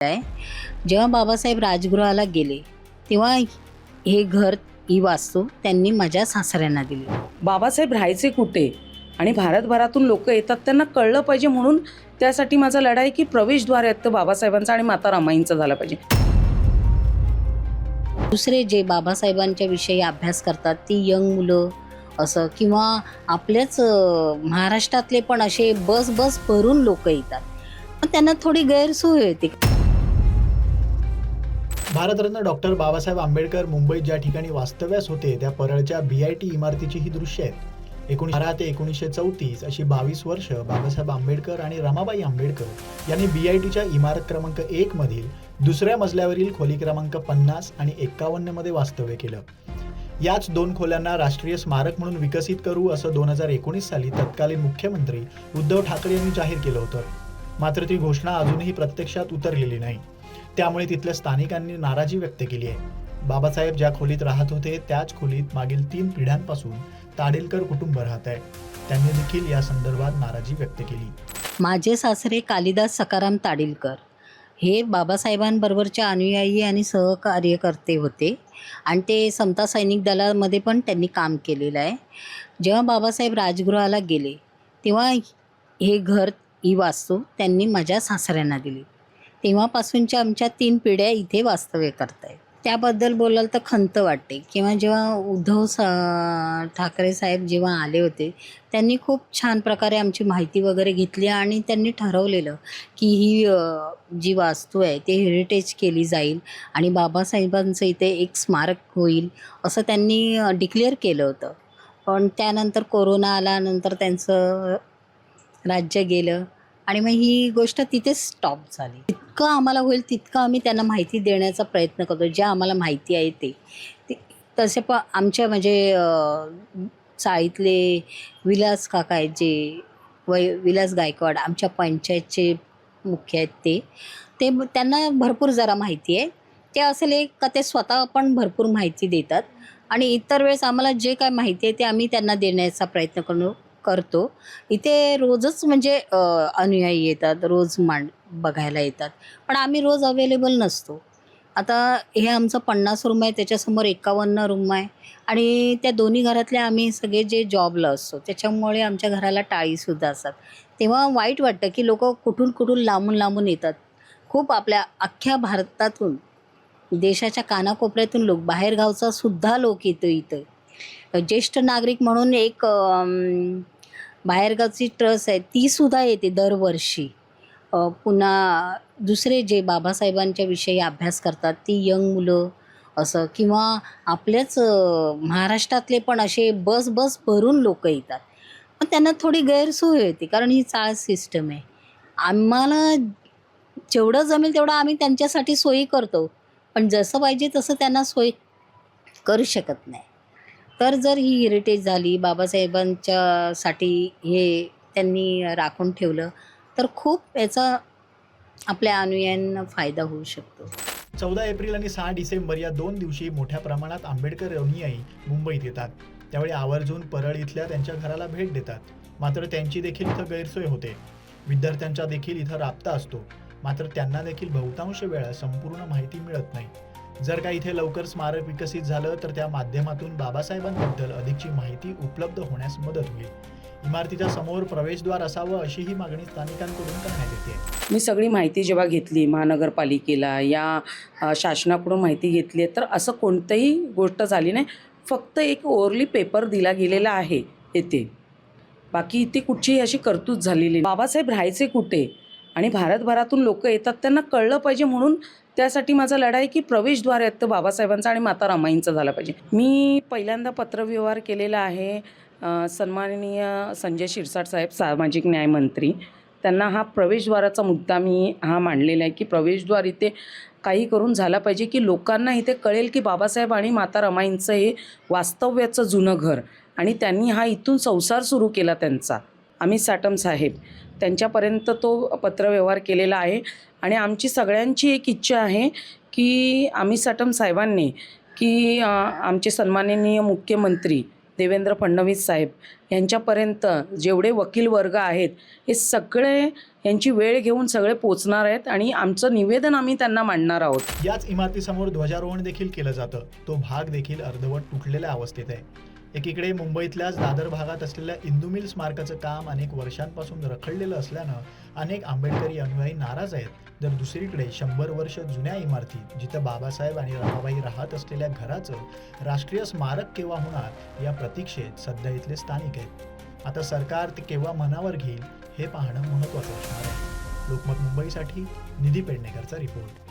आहे. जेव्हा बाबासाहेब राजगृहाला गेले तेव्हा हे घर ही वास्तू त्यांनी माझ्या सासऱ्यांना दिली. बाबासाहेब राहायचे कुठे आणि भारतभरातून लोक येतात, त्यांना कळलं पाहिजे म्हणून त्यासाठी माझा लढा आहे की प्रवेशद्वार आहेत तर बाबासाहेबांचा आणि माता रमाईंचा झाला पाहिजे. दुसरे जे बाबासाहेबांच्या विषयी अभ्यास करतात ती यंग मुलं असं किंवा आपल्याच महाराष्ट्रातले पण असे बस भरून लोक येतात, पण त्यांना थोडी गैरसोय होते. भारतरत्न डॉक्टर बाबासाहेब आंबेडकर मुंबईत ज्या ठिकाणी वास्तव्यास होते त्या परळच्या BIT इमारतीची ही दृश्य आहेत. 1912 ते 1934 अशी 22 वर्ष बाबासाहेब आंबेडकर आणि रमाबाई आंबेडकर यांनी BITच्या इमारत क्रमांक 1 मधील दुसऱ्या मजल्यावरील खोली क्रमांक 50 आणि 51 मध्ये वास्तव्य केलं. याच दोन खोल्यांना राष्ट्रीय स्मारक म्हणून विकसित करू असं 2019 साली तत्कालीन मुख्यमंत्री उद्धव ठाकरे यांनी जाहीर केलं होतं. मात्र ती घोषणा अजूनही प्रत्यक्षात उतरलेली नाही. त्यामुळे तिथल्या स्थानिकांनी नाराजी व्यक्त केली आहे. बाबासाहेब ज्या खोलीत राहत होते त्याच खोलीत मागील 3 पिढ्यांपासून ताडेलकर कुटुंब राहत आहे. त्यांनी देखील या संदर्भात नाराजी व्यक्त केली. माझे सासरे कालिदास सखाराम ताडेलकर हे बाबासाहेबांबरोबरचे अनुयायी आणि सहकार्यकर्ते होते आणि ते समता सैनिक दलामध्ये पण त्यांनी काम केलेलं आहे. जेव्हा बाबासाहेब राजगृहाला गेले तेव्हा हे घर ही वास्तू त्यांनी माझ्या सासऱ्यांना दिली. तेव्हापासूनच्या आमच्या 3 पिढ्या इथे वास्तव्य करत आहेत. त्याबद्दल बोलाल तर खंत वाटते. किंवा जेव्हा उद्धव ठाकरे साहेब जेव्हा आले होते त्यांनी खूप छान प्रकारे आमची माहिती वगैरे घेतली आणि त्यांनी ठरवलेलं की ही जी वास्तू आहे ते हेरिटेज केली जाईल आणि बाबासाहेबांचं इथे एक स्मारक होईल असं त्यांनी डिक्लेअर केलं होतं. पण त्यानंतर कोरोना आल्यानंतर त्यांचं राज्य गेलं आणि मग ही गोष्ट तिथेच स्टॉप झाली. जितकं आम्हाला होईल तितकं आम्ही त्यांना माहिती देण्याचा प्रयत्न करतो. ज्या आम्हाला माहिती आहे ते तसे पण आमच्या म्हणजे चाळीतले विलास काका आहेत जे विलास गायकवाड आमच्या पंचायतचे मुख्य आहेत ते त्यांना भरपूर जरा माहिती आहे. ते असेल एक का ते स्वतः पण भरपूर माहिती देतात आणि इतर वेळेस आम्हाला जे काय माहिती आहे ते आम्ही त्यांना देण्याचा प्रयत्न करतो. इथे रोजच म्हणजे अनुयायी येतात, रोज बघायला येतात, पण आम्ही रोज अवेलेबल नसतो. आता हे आमचं 50 रूम आहे, त्याच्यासमोर 51 रूम आहे आणि त्या दोन्ही घरातले आम्ही सगळे जे जॉबला असतो त्याच्यामुळे आमच्या घराला टाळीसुद्धा असतात. तेव्हा वाईट वाटतं की लोक कुठून लांबून येतात. खूप आपल्या अख्ख्या भारतातून देशाच्या कानाकोपऱ्यातून लोक, बाहेरगावचा सुद्धा लोक येतो इथं. ज्येष्ठ नागरिक म्हणून एक बाहेरगावची ट्रस्ट आहे तीसुद्धा येते दरवर्षी. पुन्हा दुसरे जे बाबासाहेबांच्या विषयी अभ्यास करतात ती यंग मुलं असं किंवा आपल्याच महाराष्ट्रातले पण असे बस भरून लोक येतात, पण त्यांना थोडी गैरसोय होते कारण ही चाळ सिस्टम आहे. आम्हाला जेवढं जमेल तेवढं आम्ही त्यांच्यासाठी सोयी करतो, पण जसं पाहिजे तसं त्यांना सोय करू शकत नाही. तर जर ही हेरिटेज झाली बाबासाहेबांच्यासाठी हे त्यांनी राखून ठेवलं तर खूप याचा आपल्या अनुयायांना फायदा होऊ शकतो. 14 एप्रिल आणि 6 डिसेंबर या 2 दिवशी मोठ्या प्रमाणात आंबेडकर अनुयायी मुंबईत येतात. त्यावेळी आवर्जून परळ इथल्या त्यांच्या घराला भेट देतात. मात्र त्यांची देखील इथं गैरसोय होते. विद्यार्थ्यांचा देखील इथं राबता असतो, मात्र त्यांना देखील बहुतांश वेळा संपूर्ण माहिती मिळत नाही. जर का इथे लवकर स्मारक विकसित झालं तर त्या माध्यमातून बाबासाहेबांबद्दल अधिकची माहिती उपलब्ध होण्यास मदत होईल. इमारतीच्या समोर प्रवेशद्वार असावं अशीही मागणी स्थानिकांकडून करण्यात येते. मी सगळी माहिती जेव्हा घेतली महानगरपालिकेला या शासनाकडून माहिती घेतली आहे तर असं कोणतंही गोष्ट झाली नाही. फक्त एक ओरली पेपर दिला गेलेला आहे येथे, बाकी इथे कुठचीही अशी कर्तूत झालेली नाही. बाबासाहेब राहायचे कुठे आणि भारतभरातून लोक येतात, त्यांना कळलं पाहिजे म्हणून त्यासाठी माझा लढा आहे की प्रवेशद्वार आहेत तर बाबासाहेबांचा आणि माता रमाईंचा झाला पाहिजे. मी पहिल्यांदा पत्रव्यवहार केलेला आहे सन्माननीय संजय शिरसाट साहेब सामाजिक न्याय मंत्री, त्यांना हा प्रवेशद्वाराचा मुद्दा मी मांडलेला आहे की प्रवेशद्वार इथे काही करून झाला पाहिजे की लोकांना इथे कळेल की बाबासाहेब आणि माता रमाईंचं हे वास्तव्याचं जुनं घर आणि त्यांनी इथून संसार सुरू केला त्यांचा. अमित साटम साहेब त्यांच्यापर्यंत तो पत्रव्यवहार केलेला आहे आणि आमची सगळ्यांची एक इच्छा आहे की अमित साटम साहेबांनी की आमचे सन्माननीय मुख्यमंत्री देवेंद्र फडणवीस साहेब यांच्यापर्यंत जेवढे वकील वर्ग आहेत हे सगळे यांची वेळ घेऊन सगळे पोचणार आहेत आणि आमचं निवेदन आम्ही त्यांना मांडणार आहोत. याच इमारतीसमोर ध्वजारोहण देखील केलं जातं. तो भाग देखील अर्धवट तुटलेल्या अवस्थेत आहे. एकीकडे मुंबईतल्याच दादर भागात असलेल्या इंदू मिल स्मारकाचं काम अनेक वर्षांपासून रखडलेलं असल्यानं अनेक आंबेडकरी अनुयायी नाराज आहेत. तर दुसरीकडे 100 वर्ष जुन्या इमारतीत जिथं बाबासाहेब आणि रमाबाई राहत असलेल्या घराचं राष्ट्रीय स्मारक केव्हा होणार या प्रतीक्षेत सध्या इथले स्थानिक आहेत. आता सरकार ते केव्हा मनावर घेईल हे पाहणं महत्त्वाचं असणार आहे. लोकमत मुंबईसाठी निधी पेडणेकरचा रिपोर्ट.